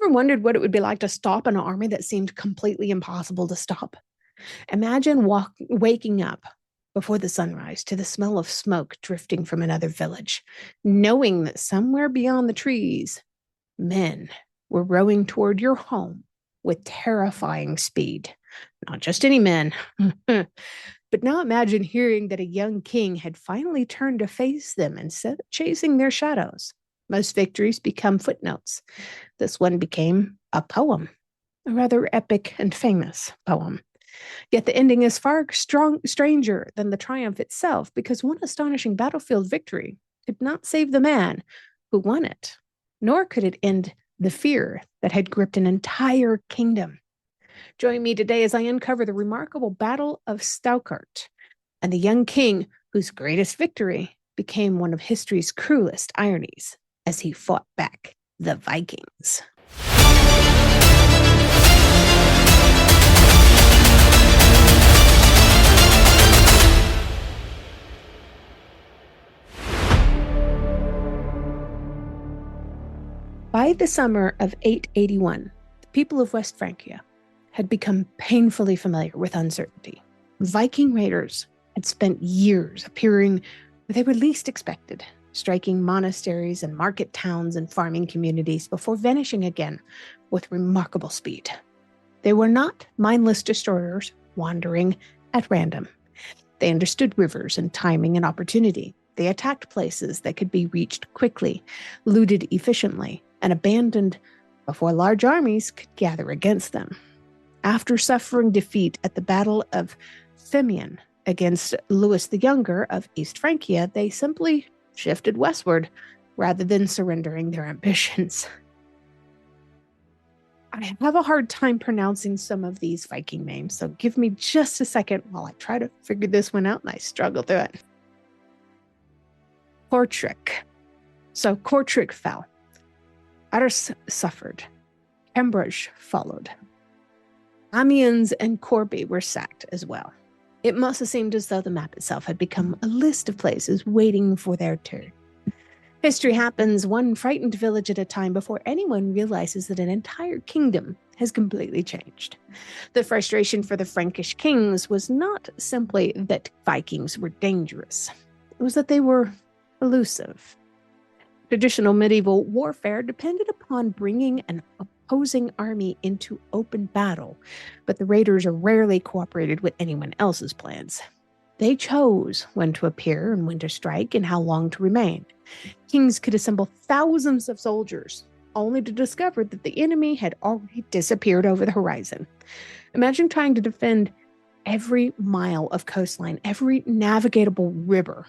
ever wondered what it would be like to stop an army that seemed completely impossible to stop? Imagine waking up before the sunrise to the smell of smoke drifting from another village, knowing that somewhere beyond the trees, men were rowing toward your home with terrifying speed. Not just any men. But now imagine hearing that a young king had finally turned to face them instead of chasing their shadows. Most victories become footnotes. This one became a poem, a rather epic and famous poem. Yet the ending is far stranger than the triumph itself, because one astonishing battlefield victory could not save the man who won it, nor could it end the fear that had gripped an entire kingdom. Join me today as I uncover the remarkable Battle of Saucourt and the young king whose greatest victory became one of history's cruelest ironies as he fought back the Vikings. By the summer of 881, the people of West Francia had become painfully familiar with uncertainty. Viking raiders had spent years appearing where they were least expected, striking monasteries and market towns and farming communities before vanishing again with remarkable speed. They were not mindless destroyers wandering at random. They understood rivers and timing and opportunity. They attacked places that could be reached quickly, looted efficiently, and abandoned before large armies could gather against them. After suffering defeat at the Battle of Fimien against Louis the Younger of East Francia, they simply shifted westward rather than surrendering their ambitions. I have a hard time pronouncing some of these Viking names, so give me just a second while I try to figure this one out, and I struggle through it. Kortrijk. So Kortrijk fell. Ars suffered. Cambridge followed. Amiens and Corby were sacked as well. It must have seemed as though the map itself had become a list of places waiting for their turn. History happens one frightened village at a time before anyone realizes that an entire kingdom has completely changed. The frustration for the Frankish kings was not simply that Vikings were dangerous. It was that they were elusive. Traditional medieval warfare depended upon bringing an opposing army into open battle, but the raiders rarely cooperated with anyone else's plans. They chose when to appear and when to strike and how long to remain. Kings could assemble thousands of soldiers, only to discover that the enemy had already disappeared over the horizon. Imagine trying to defend every mile of coastline, every navigable river,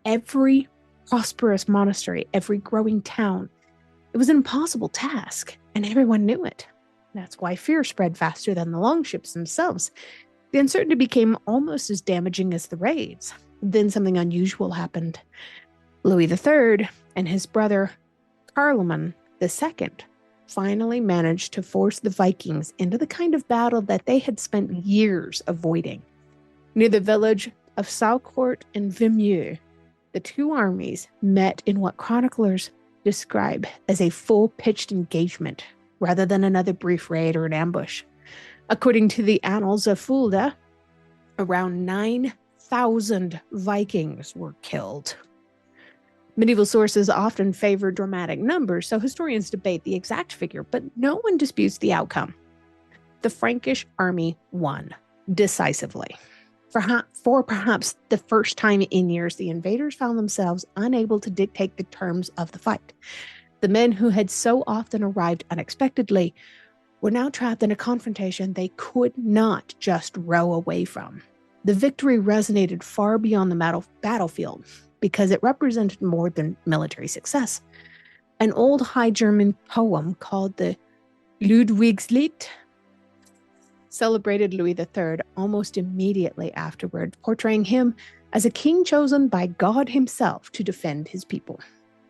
every prosperous monastery, every growing town. It was an impossible task, and everyone knew it. That's why fear spread faster than the longships themselves. The uncertainty became almost as damaging as the raids. Then something unusual happened. Louis III and his brother Carloman II finally managed to force the Vikings into the kind of battle that they had spent years avoiding. Near the village of Saucourt-en-Vimeu, the two armies met in what chroniclers describe as a full-pitched engagement rather than another brief raid or an ambush. According to the Annals of Fulda, around 9,000 Vikings were killed. Medieval sources often favor dramatic numbers, so historians debate the exact figure, but no one disputes the outcome. The Frankish army won decisively. For perhaps the first time in years, the invaders found themselves unable to dictate the terms of the fight. The men who had so often arrived unexpectedly were now trapped in a confrontation they could not just row away from. The victory resonated far beyond the battlefield because it represented more than military success. An old High German poem called the Ludwigslied celebrated Louis III almost immediately afterward, portraying him as a king chosen by God himself to defend his people.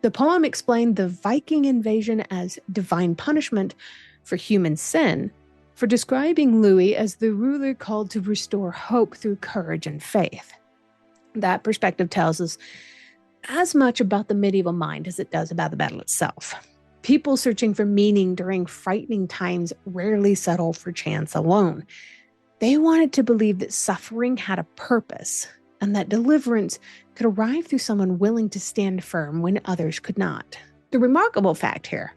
The poem explained the Viking invasion as divine punishment for human sin, for describing Louis as the ruler called to restore hope through courage and faith. That perspective tells us as much about the medieval mind as it does about the battle itself. People searching for meaning during frightening times rarely settle for chance alone. They wanted to believe that suffering had a purpose and that deliverance could arrive through someone willing to stand firm when others could not. The remarkable fact here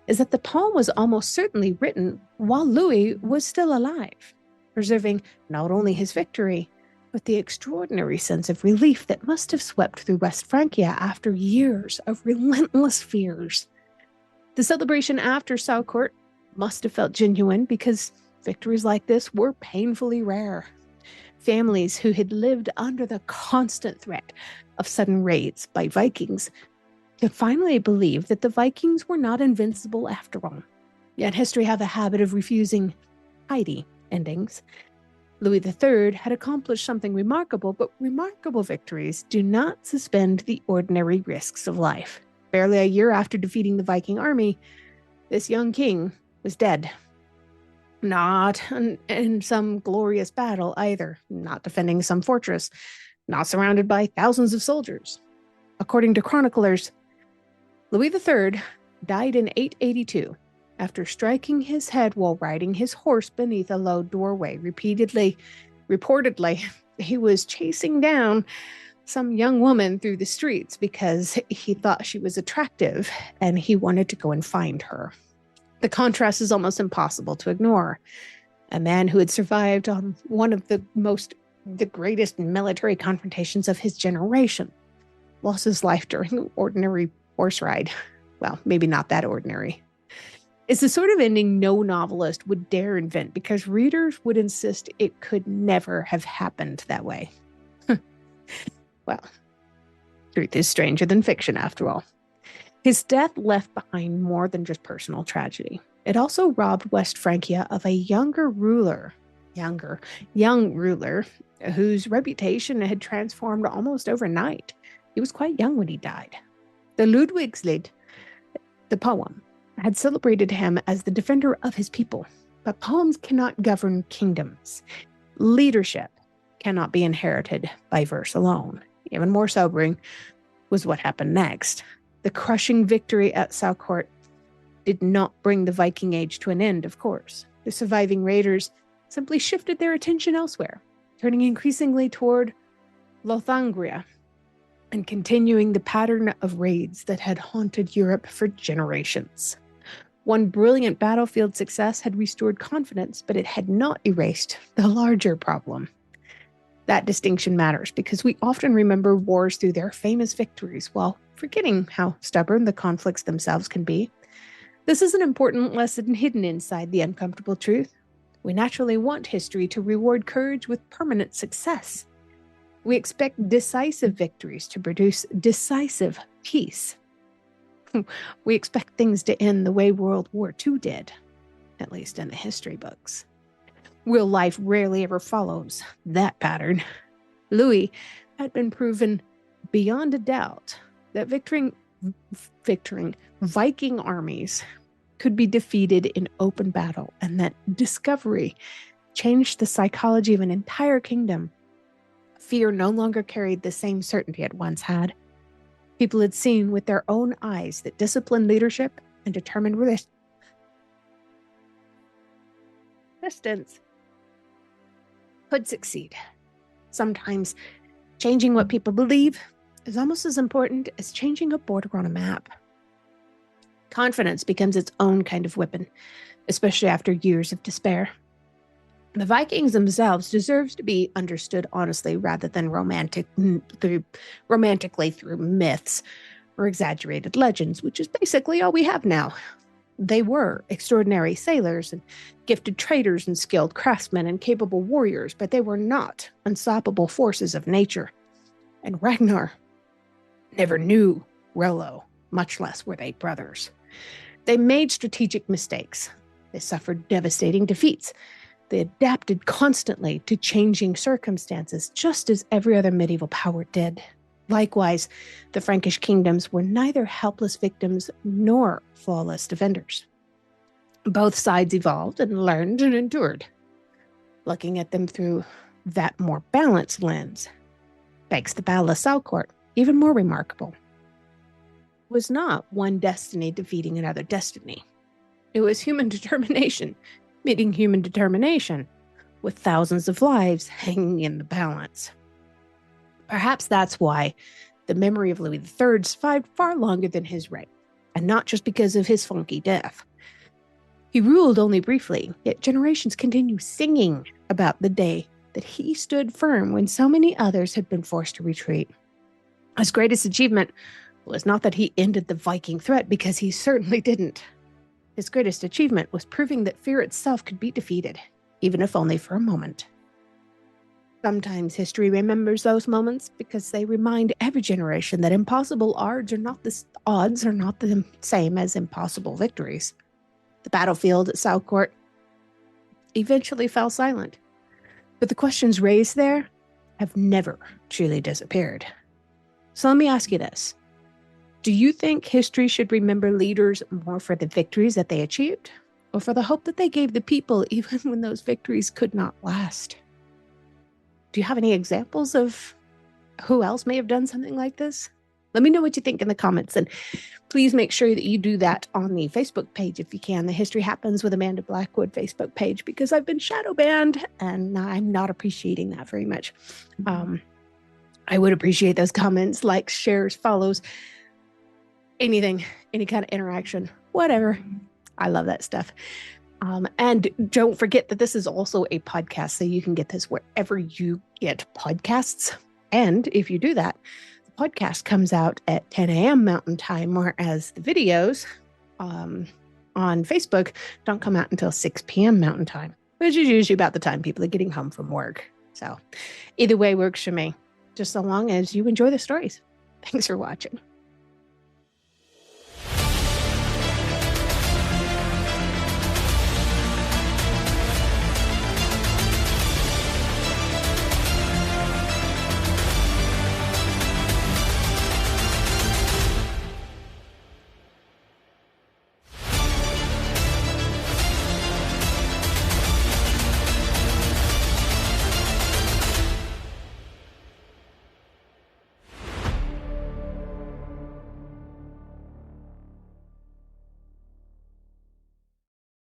is that the poem was almost certainly written while Louis was still alive, preserving not only his victory, but the extraordinary sense of relief that must have swept through West Francia after years of relentless fears. The celebration after Saucourt must have felt genuine because victories like this were painfully rare. Families who had lived under the constant threat of sudden raids by Vikings could finally believe that the Vikings were not invincible after all. Yet history have a habit of refusing tidy endings. Louis III had accomplished something remarkable, but remarkable victories do not suspend the ordinary risks of life. Barely a year after defeating the Viking army, this young king was dead. Not in some glorious battle either, not defending some fortress, not surrounded by thousands of soldiers. According to chroniclers, Louis III died in 882 after striking his head while riding his horse beneath a low doorway. Reportedly, he was chasing down some young woman through the streets because he thought she was attractive and he wanted to go and find her. The contrast is almost impossible to ignore. A man who had survived on one of the greatest military confrontations of his generation lost his life during an ordinary horse ride. Well, maybe not that ordinary. It's the sort of ending no novelist would dare invent because readers would insist it could never have happened that way. Well, truth is stranger than fiction after all. His death left behind more than just personal tragedy. It also robbed West Francia of a young ruler, whose reputation had transformed almost overnight. He was quite young when he died. The Ludwigslied, the poem, had celebrated him as the defender of his people. But poems cannot govern kingdoms. Leadership cannot be inherited by verse alone. Even more sobering was what happened next. The crushing victory at Saucourt did not bring the Viking Age to an end, of course. The surviving raiders simply shifted their attention elsewhere, turning increasingly toward Lothangria and continuing the pattern of raids that had haunted Europe for generations. One brilliant battlefield success had restored confidence, but it had not erased the larger problem. That distinction matters because we often remember wars through their famous victories while forgetting how stubborn the conflicts themselves can be. This is an important lesson hidden inside the uncomfortable truth. We naturally want history to reward courage with permanent success. We expect decisive victories to produce decisive peace. We expect things to end the way World War II did, at least in the history books. Real life rarely ever follows that pattern. Louis had been proven beyond a doubt that victoring Viking armies could be defeated in open battle, and that discovery changed the psychology of an entire kingdom. Fear no longer carried the same certainty it once had. People had seen with their own eyes that disciplined leadership and determined resistance could succeed. Sometimes changing what people believe is almost as important as changing a border on a map. Confidence becomes its own kind of weapon, especially after years of despair. The Vikings themselves deserves to be understood honestly rather than romantically through myths or exaggerated legends, which is basically all we have now. They were extraordinary sailors and gifted traders and skilled craftsmen and capable warriors, but they were not unstoppable forces of nature. And Ragnar never knew Rollo, much less were they brothers. They made strategic mistakes. They suffered devastating defeats. They adapted constantly to changing circumstances, just as every other medieval power did. Likewise, the Frankish kingdoms were neither helpless victims nor flawless defenders. Both sides evolved and learned and endured. Looking at them through that more balanced lens makes the Battle of Saucourt even more remarkable. was not one destiny defeating another destiny. It was human determination meeting human determination, with thousands of lives hanging in the balance. Perhaps that's why the memory of Louis III survived far longer than his reign, and not just because of his funky death. He ruled only briefly, yet generations continue singing about the day that he stood firm when so many others had been forced to retreat. His greatest achievement was not that he ended the Viking threat, because he certainly didn't. His greatest achievement was proving that fear itself could be defeated, even if only for a moment. Sometimes history remembers those moments because they remind every generation that impossible odds are not the same as impossible victories. The battlefield at Saucourt eventually fell silent, but the questions raised there have never truly disappeared. So let me ask you this. Do you think history should remember leaders more for the victories that they achieved, or for the hope that they gave the people even when those victories could not last? Do you have any examples of who else may have done something like this? Let me know what you think in the comments, and please make sure that you do that on the Facebook page if you can, the History Happens with Amanda Blackwood Facebook page, because I've been shadow banned and I'm not appreciating that very much. I would appreciate those comments, likes, shares, follows, anything, any kind of interaction, whatever. I love that stuff. And don't forget that this is also a podcast, so you can get this wherever you get podcasts. And if you do that, the podcast comes out at 10 a.m. Mountain Time, whereas the videos on Facebook don't come out until 6 p.m. Mountain Time, which is usually about the time people are getting home from work. So either way works for me, just so long as you enjoy the stories. Thanks for watching.